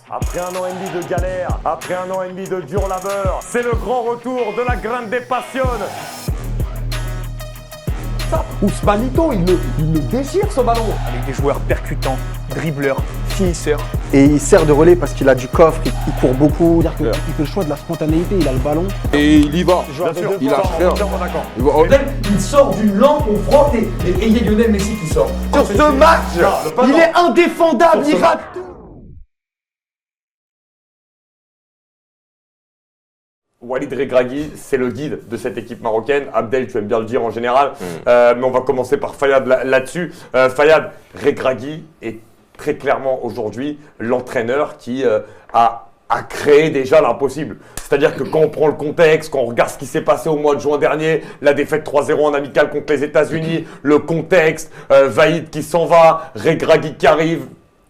Après un an et demi de galère, après un an et demi de dur labeur, c'est le grand retour de la grande passion. Ousmanito, il me déchire ce ballon. Avec des joueurs percutants, dribbleurs, finisseurs. Et il sert de relais parce qu'il a du coffre, il court beaucoup. Il fait le choix de la spontanéité, il a le ballon. Et il y va. Bien sûr, il lâche rien. Il sort d'une lampe, on frotte et il y a Lionel Messi qui sort. Sur ce match, il est indéfendable, il rate tout. Walid Regragui, c'est le guide de cette équipe marocaine. Abdel, tu aimes bien le dire en général, mais on va commencer par Fayad là-dessus. Fayad, Regragui est très clairement aujourd'hui l'entraîneur qui a créé déjà l'impossible. C'est-à-dire que quand on prend le contexte, quand on regarde ce qui s'est passé au mois de juin dernier, la défaite 3-0 en amical contre les États-Unis, le contexte, Vaïd qui s'en va, Regragui qui arrive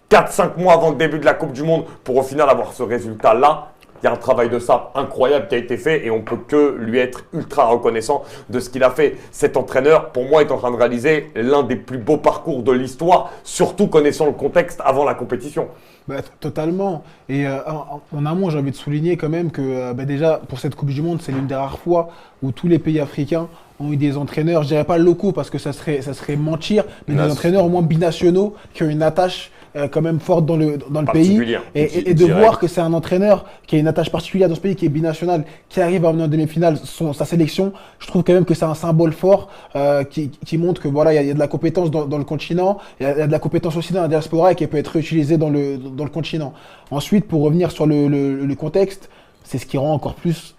4-5 mois avant le début de la Coupe du Monde pour au final avoir ce résultat-là. Il y a un travail de sape incroyable qui a été fait et on ne peut que lui être ultra reconnaissant de ce qu'il a fait. Cet entraîneur, pour moi, est en train de réaliser l'un des plus beaux parcours de l'histoire, surtout connaissant le contexte avant la compétition. Totalement. Et en amont, j'ai envie de souligner quand même que déjà, pour cette Coupe du Monde, c'est l'une des rares fois où tous les pays africains ont eu des entraîneurs, je dirais pas locaux parce que ça serait mentir, mais des entraîneurs au moins binationaux qui ont une attache quand même forte dans le pays. Et de voir que c'est un entraîneur qui a une attache particulière dans ce pays, qui est binational, qui arrive à emmener en demi-finale sa sélection, je trouve quand même que c'est un symbole fort qui montre que voilà, il y a de la compétence dans le continent, il y a de la compétence aussi dans la diaspora et qui peut être réutilisée dans le continent. Ensuite, pour revenir sur le contexte, c'est ce qui rend encore plus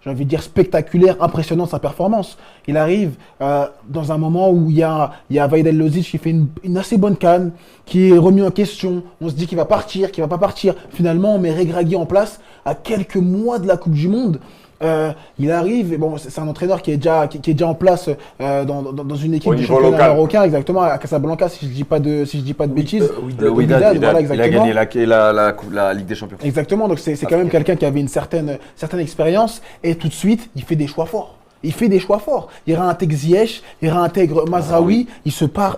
j'ai envie de dire spectaculaire, impressionnant sa performance. Il arrive dans un moment où il y a Vaïd El Losic qui fait une assez bonne CAN, qui est remis en question. On se dit qu'il va partir, qu'il va pas partir. Finalement, on met Regragui en place à quelques mois de la Coupe du Monde. Il arrive, et bon, c'est un entraîneur qui est déjà en place dans une équipe du championnat marocain, exactement, à Casablanca, si je dis pas de bêtises. Wydad, voilà, exactement. Il a gagné la Ligue des Champions. Exactement, donc c'est quand même quelqu'un qui avait une certaine expérience, et tout de suite, il fait des choix forts. Il réintègre Ziyech, il réintègre Mazraoui, il se passe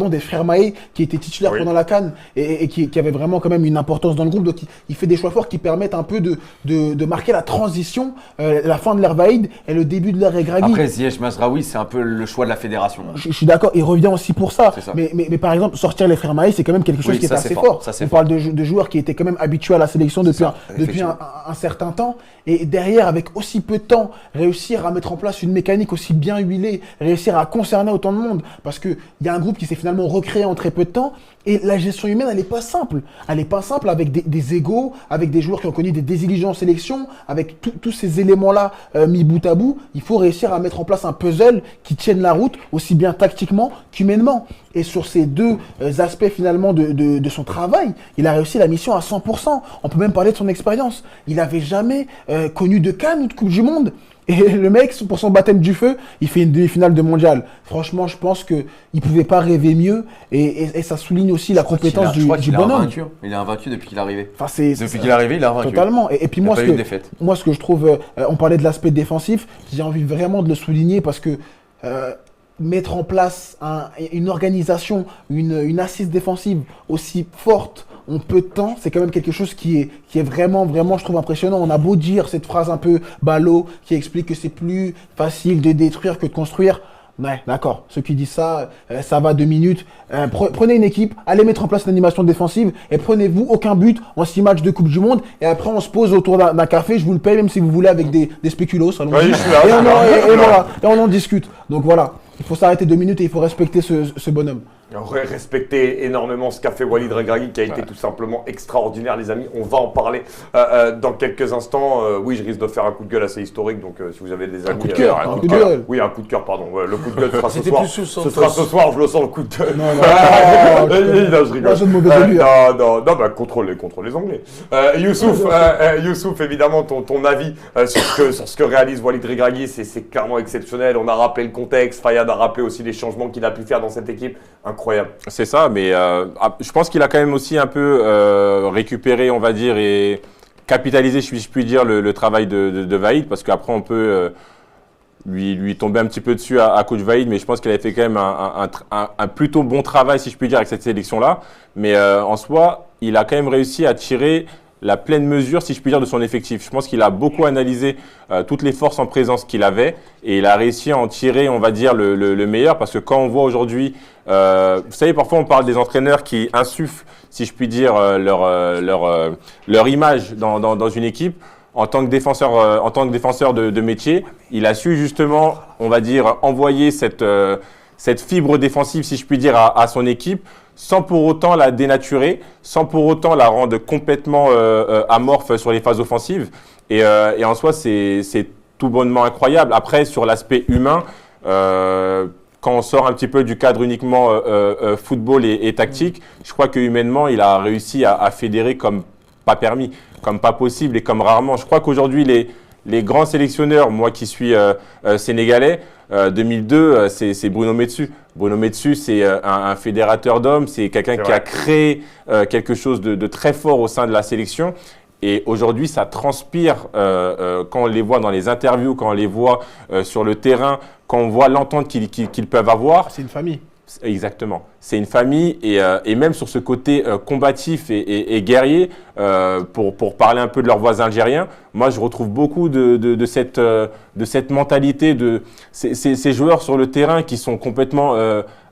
des frères Maé qui étaient titulaires pendant la CAN et qui avaient vraiment quand même une importance dans le groupe. Donc il fait des choix forts qui permettent un peu de marquer la transition, la fin de l'ère Vaïd et le début de l'ère Regragui. Après Ziyech, Mazraoui, c'est un peu le choix de la fédération. Je suis d'accord, il revient aussi pour ça. Mais par exemple, sortir les frères Maé, c'est quand même quelque chose qui est assez fort. On parle de joueurs qui étaient quand même habitués à la sélection depuis un certain temps. Et derrière, avec aussi peu de temps, réussir à mettre en place une mécanique aussi bien huilée, réussir à concerner autant de monde, parce qu'il y a un groupe qui s'est finalement recréé en très peu de temps, et la gestion humaine, elle n'est pas simple. Elle n'est pas simple avec des égos, avec des joueurs qui ont connu des désillusions en sélection, avec tous ces éléments-là mis bout à bout. Il faut réussir à mettre en place un puzzle qui tienne la route, aussi bien tactiquement qu'humainement. Et sur ces deux aspects finalement de son travail, il a réussi la mission à 100%. On peut même parler de son expérience. Il n'avait jamais connu de CAN ou de Coupe du Monde. Et le mec, pour son baptême du feu, il fait une demi-finale de mondial. Franchement, je pense qu'il ne pouvait pas rêver mieux. Et ça souligne aussi la compétence du bonhomme. Il est invaincu depuis qu'il est arrivé. Enfin, depuis qu'il est arrivé, il est invaincu. Totalement. Et puis moi, ce que je trouve, on parlait de l'aspect défensif, j'ai envie vraiment de le souligner parce que mettre en place une organisation, une assise défensive aussi forte en peu de temps, c'est quand même quelque chose qui est vraiment, je trouve impressionnant. On a beau dire cette phrase un peu ballot qui explique que c'est plus facile de détruire que de construire. Ouais, d'accord. Ceux qui disent ça, ça va 2 minutes. Prenez une équipe, allez mettre en place une animation défensive et prenez-vous aucun but en 6 matchs de Coupe du Monde. Et après, on se pose autour d'un café. Je vous le paye, même si vous voulez, avec des spéculoos. Et on en discute. Donc voilà. Il faut s'arrêter 2 minutes et il faut respecter ce bonhomme. Respecter énormément ce qu'a fait Walid Regragui qui a été tout simplement extraordinaire, les amis. On va en parler dans quelques instants. Oui, je risque de faire un coup de gueule assez historique, donc si vous avez des amis... Un coup de cœur, Oui, un coup de cœur, pardon. Le coup de gueule sera ce soir. Ce sera ce soir, je le sens, le coup de gueule. Non, je rigole. Non, contre les Anglais. Youssouf, évidemment, ton avis sur ce que réalise Walid Regragui, c'est clairement exceptionnel. On a rappelé le contexte, Fayad a rappelé aussi les changements qu'il a pu faire dans cette équipe. Incroyable. C'est ça, mais je pense qu'il a quand même aussi un peu récupéré, on va dire, et capitalisé, si je puis dire, le travail de Vaïd, parce qu'après, on peut lui tomber un petit peu dessus à coach Vaïd, mais je pense qu'il a fait quand même un plutôt bon travail, si je puis dire, avec cette sélection-là. Mais en soi, il a quand même réussi à tirer la pleine mesure, si je puis dire, de son effectif. Je pense qu'il a beaucoup analysé toutes les forces en présence qu'il avait et il a réussi à en tirer, on va dire, le meilleur. Parce que quand on voit aujourd'hui, vous savez, parfois on parle des entraîneurs qui insufflent, si je puis dire, leur image dans une équipe. En tant que défenseur de métier, il a su justement, on va dire, envoyer cette fibre défensive, si je puis dire, à son équipe, sans pour autant la dénaturer, sans pour autant la rendre complètement amorphe sur les phases offensives. Et en soi, c'est tout bonnement incroyable. Après, sur l'aspect humain, quand on sort un petit peu du cadre uniquement football et tactique, je crois que humainement, il a réussi à fédérer comme pas permis, comme pas possible et comme rarement. Je crois qu'aujourd'hui, les grands sélectionneurs, moi qui suis sénégalais, 2002, c'est Bruno Metsu. Bruno Metsu, c'est un fédérateur d'hommes, c'est quelqu'un qui a créé quelque chose de très fort au sein de la sélection. Et aujourd'hui, ça transpire quand on les voit dans les interviews, quand on les voit sur le terrain, quand on voit l'entente qu'ils peuvent avoir. C'est une famille. Exactement. C'est une famille et même sur ce côté combatif et guerrier, pour parler un peu de leurs voisins algériens, moi je retrouve beaucoup de cette mentalité de ces joueurs sur le terrain qui sont complètement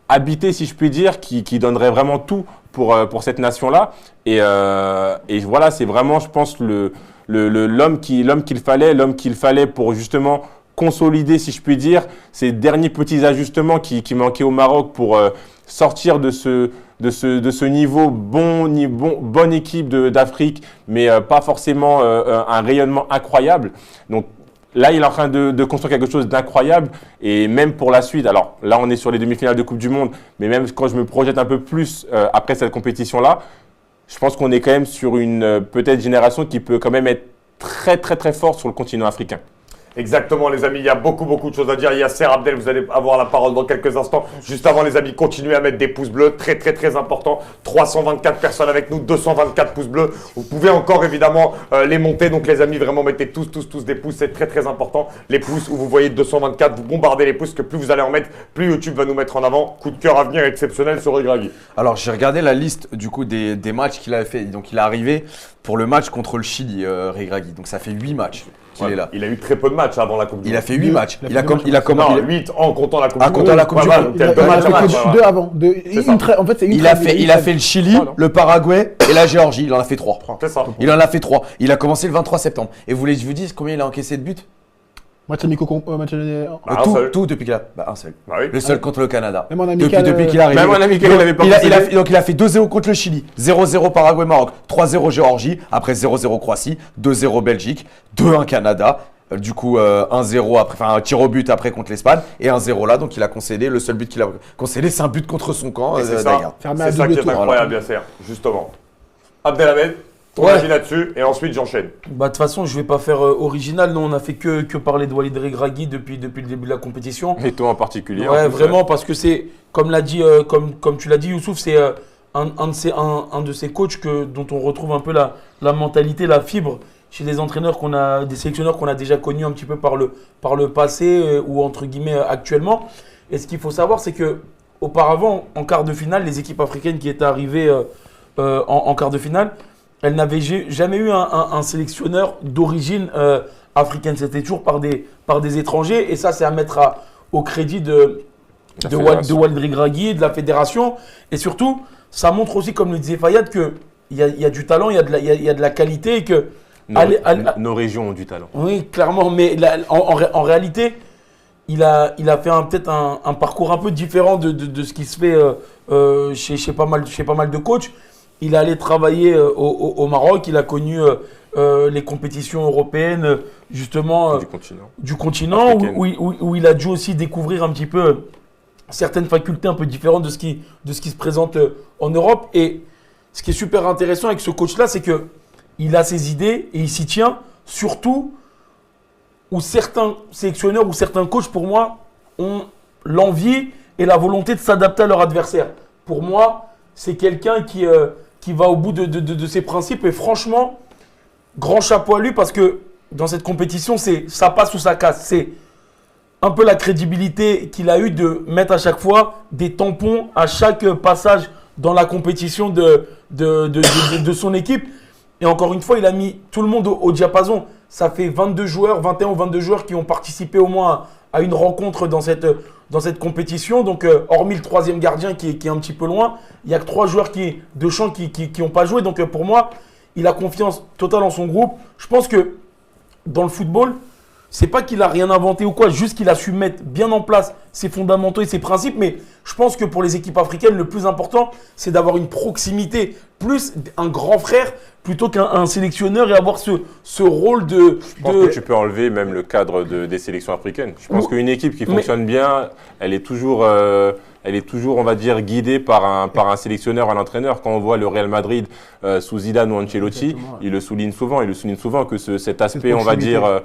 habités, si je puis dire, qui donneraient vraiment tout pour cette nation-là. Et voilà, c'est vraiment, je pense, l'homme qu'il fallait pour justement consolider, si je puis dire, ces derniers petits ajustements qui manquaient au Maroc pour sortir de ce niveau, bonne équipe d'Afrique, mais pas forcément un rayonnement incroyable. Donc là, il est en train de construire quelque chose d'incroyable et même pour la suite. Alors là, on est sur les demi-finales de Coupe du Monde, mais même quand je me projette un peu plus après cette compétition-là, je pense qu'on est quand même sur une peut-être génération qui peut quand même être très, très, très forte sur le continent africain. Exactement, les amis, il y a beaucoup de choses à dire. Yasser Abdel, vous allez avoir la parole dans quelques instants. Juste avant, les amis, continuez à mettre des pouces bleus, très très très important. 324 personnes avec nous, 224 pouces bleus. Vous pouvez encore évidemment les monter. Donc les amis, vraiment mettez tous des pouces, c'est très très important. Les pouces où vous voyez 224, vous bombardez les pouces, que plus vous allez en mettre, plus YouTube va nous mettre en avant. Coup de cœur à venir exceptionnel sur Regragui. Alors j'ai regardé la liste du coup des matchs qu'il avait fait. Donc il est arrivé pour le match contre le Chili, Regragui. Donc ça fait 8 matchs. Est là. Il a eu très peu de matchs avant la Coupe du Monde. Il a fait 8 matchs. Il a commencé 8 en comptant la Coupe du Monde. comptant la Coupe du Monde. Il a fait 2 avant. En fait, c'est une Il a fait le Chili, le Paraguay et la Géorgie. Il en a fait 3. C'est ça. Il en a fait 3. Il a commencé le 23 septembre. Et vous voulez que je vous dise combien il a encaissé de buts? Match amico, tout depuis qu'il a. Un seul. Bah oui. Le seul contre le Canada. Même en amical, depuis qu'il est arrivé. Même en amical, il avait pas Donc il a fait 2-0 contre le Chili, 0-0 Paraguay-Maroc, 3-0 Géorgie, après 0-0 Croatie, 2-0 Belgique, 2-1 Canada. Du coup, 1-0 après, enfin un tir au but après contre l'Espagne et 1-0 là. Donc il a concédé. Le seul but qu'il a concédé, c'est un but contre son camp. C'est ça qui est incroyable, Yasser, justement. Abdelhamed, ton avis là-dessus et ensuite j'enchaîne. Bah de toute façon, je vais pas faire original. Nous, on a fait que parler de Walid Regragui depuis le début de la compétition. Et toi en particulier. Ouais, vraiment, parce que c'est, comme l'a dit, comme tu l'as dit, Youssouf, c'est un de ces coachs dont on retrouve un peu la mentalité, la fibre chez des entraîneurs des sélectionneurs qu'on a déjà connus un petit peu par le passé ou entre guillemets actuellement. Et ce qu'il faut savoir, c'est que auparavant, en quart de finale, les équipes africaines qui étaient arrivées en quart de finale, elles n'avaient jamais eu un sélectionneur d'origine africaine. C'était toujours par des étrangers. Et ça, c'est à mettre au crédit de Walid Regragui, de la fédération. Et surtout, ça montre aussi, comme le disait Fayad, qu'il y a du talent, il y a de la qualité et que nos régions ont du talent. Oui, clairement, mais en réalité, il a fait peut-être un parcours un peu différent de ce qui se fait chez pas mal de coachs. Il est allé travailler au Maroc, il a connu les compétitions européennes, justement, du continent où il a dû aussi découvrir un petit peu certaines facultés un peu différentes de ce qui se présente en Europe. Et ce qui est super intéressant avec ce coach-là, c'est que il a ses idées et il s'y tient, surtout où certains sélectionneurs ou certains coachs, pour moi, ont l'envie et la volonté de s'adapter à leur adversaire. Pour moi, c'est quelqu'un qui va au bout de ses principes et franchement, grand chapeau à lui parce que dans cette compétition, ça passe ou ça casse. C'est un peu la crédibilité qu'il a eu de mettre à chaque fois des tampons à chaque passage dans la compétition de son équipe. Et encore une fois, il a mis tout le monde au diapason. Ça fait 21 ou 22 joueurs qui ont participé au moins à une rencontre dans cette compétition. Donc, hormis le troisième gardien qui est un petit peu loin, il n'y a que 3 joueurs de champ qui n'ont pas joué. Donc, pour moi, il a confiance totale en son groupe. Je pense que dans le football, c'est pas qu'il a rien inventé ou quoi, juste qu'il a su mettre bien en place ses fondamentaux et ses principes. Mais je pense que pour les équipes africaines, le plus important, c'est d'avoir une proximité, plus un grand frère, plutôt qu'un sélectionneur et avoir ce rôle de... Je pense que tu peux enlever même le cadre des sélections africaines. Je pense qu'une équipe qui fonctionne bien, elle est toujours, on va dire, guidée par un sélectionneur, un entraîneur. Quand on voit le Real Madrid sous Zidane ou Ancelotti, il le souligne souvent que cet aspect, on va dire...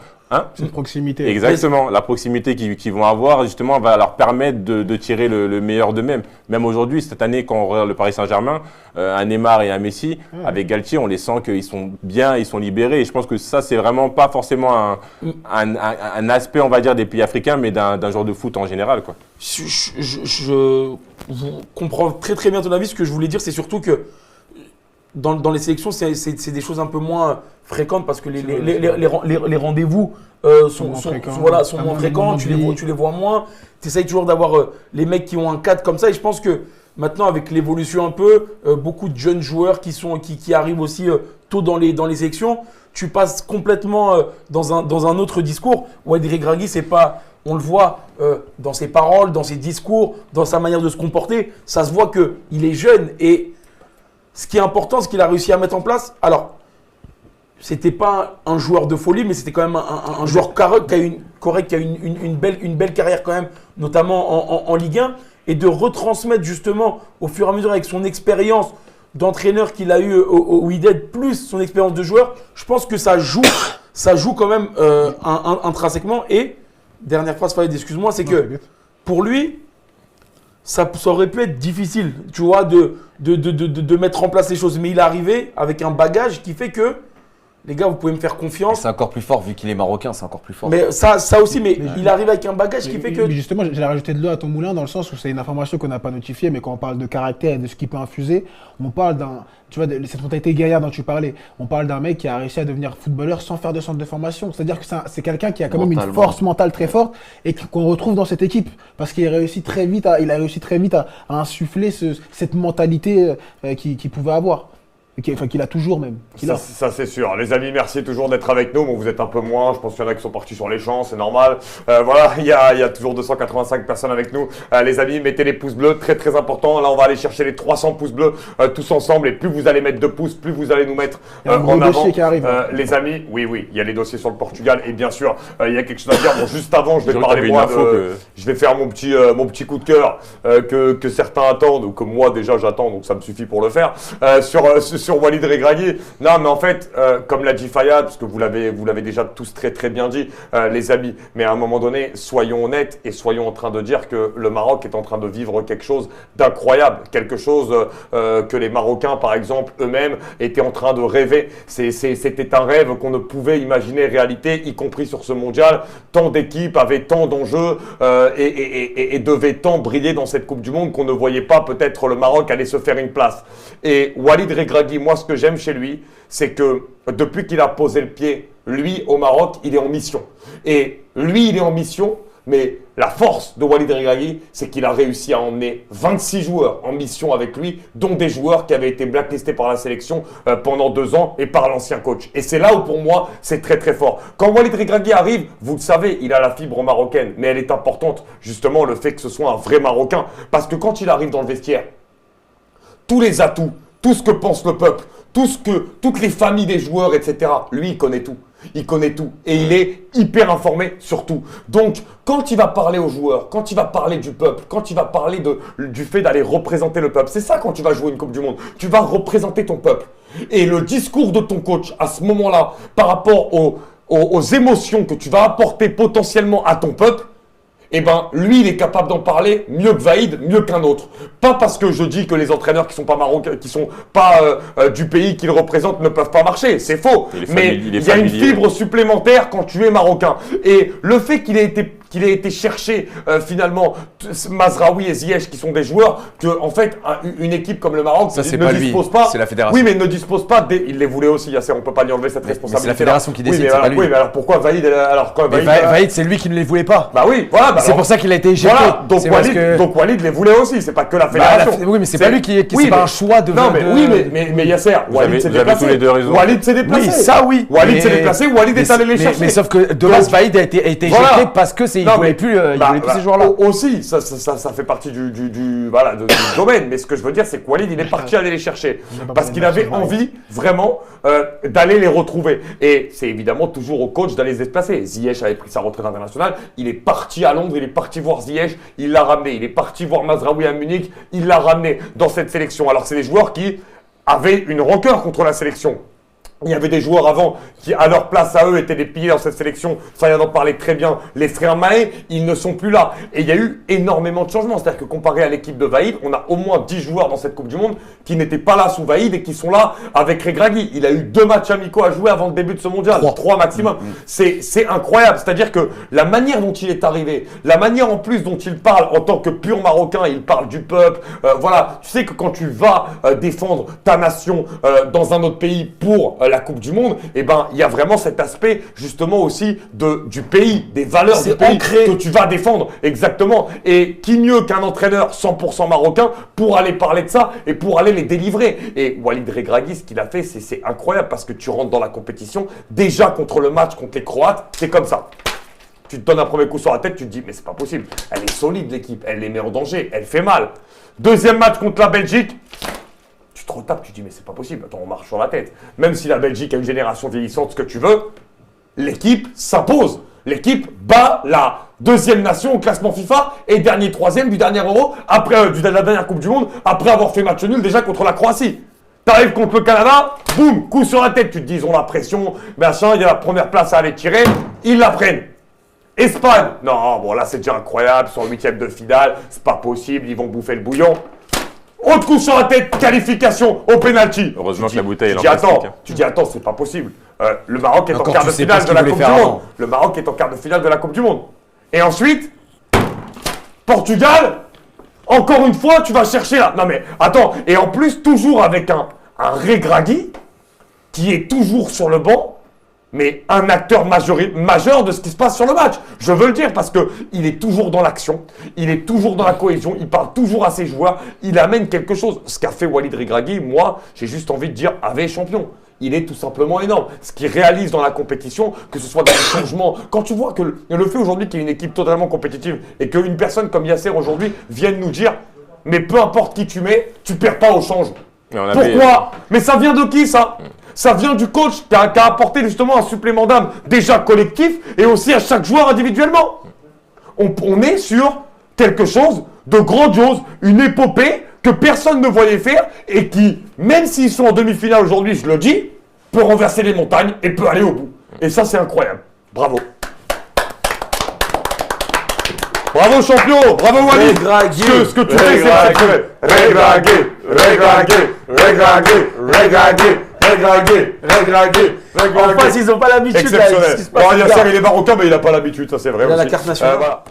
Cette proximité. Exactement. La proximité qu'ils vont avoir, justement, va leur permettre de tirer le meilleur d'eux-mêmes. Même aujourd'hui, cette année, quand on regarde le Paris Saint-Germain, un Neymar et un Messi, avec Galtier, on les sent qu'ils sont bien, ils sont libérés. Et je pense que ça, c'est vraiment pas forcément un aspect, on va dire, des pays africains, mais d'un genre de foot en général, quoi. Je comprends très très bien ton avis. Ce que je voulais dire, c'est surtout que dans les sélections, c'est des choses un peu moins fréquentes parce que les rendez-vous sont moins fréquents, tu les vois moins. Tu essayes toujours d'avoir les mecs qui ont un cadre comme ça. Et je pense que maintenant, avec l'évolution un peu, beaucoup de jeunes joueurs qui arrivent aussi tôt dans les sélections, tu passes complètement dans un autre discours. Walid Regragui, c'est pas... On le voit dans ses paroles, dans ses discours, dans sa manière de se comporter. Ça se voit qu'il est jeune et ce qui est important, ce qu'il a réussi à mettre en place, alors, c'était pas un joueur de folie, mais c'était quand même un joueur correct qui a une belle carrière quand même, notamment en Ligue 1, et de retransmettre justement au fur et à mesure avec son expérience d'entraîneur qu'il a eu au Wydad, plus son expérience de joueur, je pense que ça joue quand même intrinsèquement. Et, dernière phrase, Fayed, excuse-moi, c'est que pour lui, ça aurait pu être difficile, tu vois, de mettre en place les choses. Mais il est arrivé avec un bagage qui fait que, les gars, vous pouvez me faire confiance. C'est encore plus fort, vu qu'il est marocain, c'est encore plus fort. Mais ça aussi, mais il arrive avec un bagage qui fait que... Mais justement, j'allais rajouter de l'eau à ton moulin dans le sens où c'est une information qu'on n'a pas notifiée, mais quand on parle de caractère et de ce qu'il peut infuser, on parle tu vois, de cette mentalité guerrière dont tu parlais. On parle d'un mec qui a réussi à devenir footballeur sans faire de centre de formation. C'est-à-dire que c'est quelqu'un qui a quand même une force mentale très forte et qu'on retrouve dans cette équipe. Parce qu'il a réussi très vite à insuffler cette mentalité qu'il pouvait avoir. Qu'il a toujours même. Ça c'est sûr. Les amis, merci toujours d'être avec nous. Bon, vous êtes un peu moins. Je pense qu'il y en a qui sont partis sur les champs, c'est normal. Voilà, il y a toujours 285 personnes avec nous. Les amis, mettez les pouces bleus, très très important. Là, on va aller chercher les 300 pouces bleus tous ensemble. Et plus vous allez mettre de pouces, plus vous allez nous mettre en avant. Qui arrive. Les amis, oui, il y a les dossiers sur le Portugal. Et bien sûr, il y a quelque chose à dire. Bon, juste avant, je vais parler moi je vais faire mon petit coup de cœur que certains attendent ou que moi déjà j'attends. Donc ça me suffit pour le faire. Sur Walid Regragui. Non, mais en fait, comme l'a dit Fayad, parce que vous l'avez déjà tous très très bien dit, les amis, mais à un moment donné, soyons honnêtes et soyons en train de dire que le Maroc est en train de vivre quelque chose d'incroyable, quelque chose que les Marocains, par exemple, eux-mêmes, étaient en train de rêver. C'était un rêve qu'on ne pouvait imaginer réalité, y compris sur ce mondial. Tant d'équipes avaient tant d'enjeux et devaient tant briller dans cette Coupe du Monde qu'on ne voyait pas peut-être le Maroc aller se faire une place. Et Walid Regragui, moi, ce que j'aime chez lui, c'est que depuis qu'il a posé le pied, lui, au Maroc, il est en mission. Et lui, il est en mission, mais la force de Walid Regragui, c'est qu'il a réussi à emmener 26 joueurs en mission avec lui, dont des joueurs qui avaient été blacklistés par la sélection pendant 2 ans et par l'ancien coach. Et c'est là où, pour moi, c'est très très fort. Quand Walid Regragui arrive, vous le savez, il a la fibre marocaine, mais elle est importante, justement, le fait que ce soit un vrai Marocain. Parce que quand il arrive dans le vestiaire, tous les atouts, tout ce que pense le peuple, toutes les familles des joueurs, etc. Lui, il connaît tout. Il connaît tout. Et il est hyper informé sur tout. Donc, quand il va parler aux joueurs, quand il va parler du peuple, quand il va parler du fait d'aller représenter le peuple, c'est ça quand tu vas jouer une Coupe du Monde. Tu vas représenter ton peuple. Et le discours de ton coach, à ce moment-là, par rapport aux émotions que tu vas apporter potentiellement à ton peuple, eh ben, lui, il est capable d'en parler mieux que Vaïd, mieux qu'un autre. Pas parce que je dis que les entraîneurs qui sont pas marocains, qui sont pas du pays qu'ils représentent ne peuvent pas marcher. C'est faux. Mais il y a une fibre supplémentaire quand tu es marocain. Et le fait qu'il ait été qu'il ait été chercher finalement Mazraoui et Ziyech qui sont des joueurs que en fait une équipe comme le Maroc Ça, c'est ne pas lui, dispose pas. c'est la fédération. Oui, mais ne dispose pas. Il les voulait aussi. Yasser, on peut pas lui enlever cette responsabilité. c'est la fédération qui décide, Oui, mais c'est alors, pas lui. oui, mais alors pourquoi Vaïd alors quand Mais Vaïd, c'est lui qui ne les voulait pas. Bah oui, voilà. Bah C'est alors, pour ça qu'il a été éjecté. voilà, donc C'est parce Walid, que- donc Walid les voulait aussi, c'est pas que la Bah, fédération. oui, mais c'est pas lui qui oui, c'est pas mais- un choix de. Non, mais de- oui, mais Yasser, Walid s'est avez déplacé. tous les deux raison. Walid s'est déplacé. Oui, ça oui. Walid s'est déplacé, Walid est allé les chercher. Mais sauf que de base, Donc- Vaïd a été éjecté Voilà. parce que il Non, voulait mais- plus, il bah, voulait plus ces joueurs-là. Aussi, ça fait partie voilà, du domaine. Mais ce que je veux dire, c'est que Walid, il est parti aller les chercher. Parce qu'il avait envie, vraiment, d'aller les retrouver. Et c'est évidemment toujours au coach d'aller se déplacer. Ziyech avait pris sa retraite internationale. Il est parti à Londres, il est parti voir Ziyech, il l'a ramené. Il est parti voir Mazraoui à Munich, il l'a ramené dans cette sélection. Alors, c'est des joueurs qui avaient une rancœur contre la sélection. Il y avait des joueurs avant qui, à leur place à eux, étaient des piliers dans cette sélection. Fayad en parlait très bien. Les frères Mahé, ils ne sont plus là. Et il y a eu énormément de changements. C'est-à-dire que comparé à l'équipe de Vaïd, on a au moins 10 joueurs dans cette Coupe du Monde qui n'étaient pas là sous Vaïd et qui sont là avec Regragui. Il a eu 2 matchs amicaux à jouer avant le début de ce mondial. 3 maximum. C'est incroyable. C'est-à-dire que la manière dont il est arrivé, la manière en plus dont il parle en tant que pur Marocain, il parle du peuple. Voilà. Tu sais que quand tu vas défendre ta nation dans un autre pays pour la Coupe du Monde, eh ben, il y a vraiment cet aspect justement aussi du pays, des valeurs du C'est pays ancré. que tu vas défendre. Exactement. Et qui mieux qu'un entraîneur 100% marocain pour aller parler de ça et pour aller les délivrer. Et Walid Regragui, ce qu'il a fait, c'est incroyable parce que tu rentres dans la compétition, déjà contre le match contre les Croates, c'est comme ça. Tu te donnes un premier coup sur la tête, tu te dis mais c'est pas possible. Elle est solide l'équipe, elle les met en danger, elle fait mal. Deuxième match contre la Belgique, tu te retapes, tu te dis mais c'est pas possible, attends on marche sur la tête. Même si la Belgique a une génération vieillissante, ce que tu veux, l'équipe s'impose. L'équipe bat la deuxième nation au classement FIFA et dernier troisième du dernier Euro, après de la dernière Coupe du Monde, après avoir fait match nul déjà contre la Croatie. T'arrives contre le Canada, boum, coup sur la tête, tu te dis ils ont la pression, machin, il y a la première place à aller tirer, ils la prennent. Espagne, non, bon là c'est déjà incroyable, ils sont en 8e de finale, c'est pas possible, ils vont bouffer le bouillon. Autre coup sur la tête, qualification au penalty. Heureusement que la bouteille est en Tu dis attends, plastique, hein. tu dis attends, c'est pas possible. Le Maroc est Encore, en quart tu de sais pas finale ce de la qu'il Coupe voulait du faire Monde. avant. Le Maroc est en quart de finale de la Coupe du Monde. Et ensuite, Portugal, encore une fois, tu vas chercher là. Non mais attends, et en plus toujours avec un Regragui qui est toujours sur le banc. Mais un acteur majeur de ce qui se passe sur le match. Je veux le dire parce qu'il est toujours dans l'action, il est toujours dans la cohésion, il parle toujours à ses joueurs, il amène quelque chose. Ce qu'a fait Walid Regragui, moi, j'ai juste envie de dire, avait champion. Il est tout simplement énorme. Ce qu'il réalise dans la compétition, que ce soit dans les changements, quand tu vois que le fait aujourd'hui qu'il y ait une équipe totalement compétitive et qu'une personne comme Yasser aujourd'hui vienne nous dire, mais peu importe qui tu mets, tu perds pas au change. Mais on avait- Pourquoi? Mais ça vient de qui ça? Ça vient du coach qui a apporté justement un supplément d'âme déjà collectif et aussi à chaque joueur individuellement. On est sur quelque chose de grandiose, une épopée que personne ne voyait faire et qui, même s'ils sont en demi-finale aujourd'hui, je le dis, peut renverser les montagnes et peut aller au bout. Et ça c'est incroyable. Bravo. Bravo champion, bravo Walid. Regragui. Ce que tu fais c'est exceptionnel. Regragui, En face, ils n'ont pas l'habitude. là, Exceptionnel. ce qui se passe, Bon, les Yasser, gars. il est marocain, mais il n'a pas l'habitude, ça c'est vrai Il a la aussi. carte nationale. Voilà.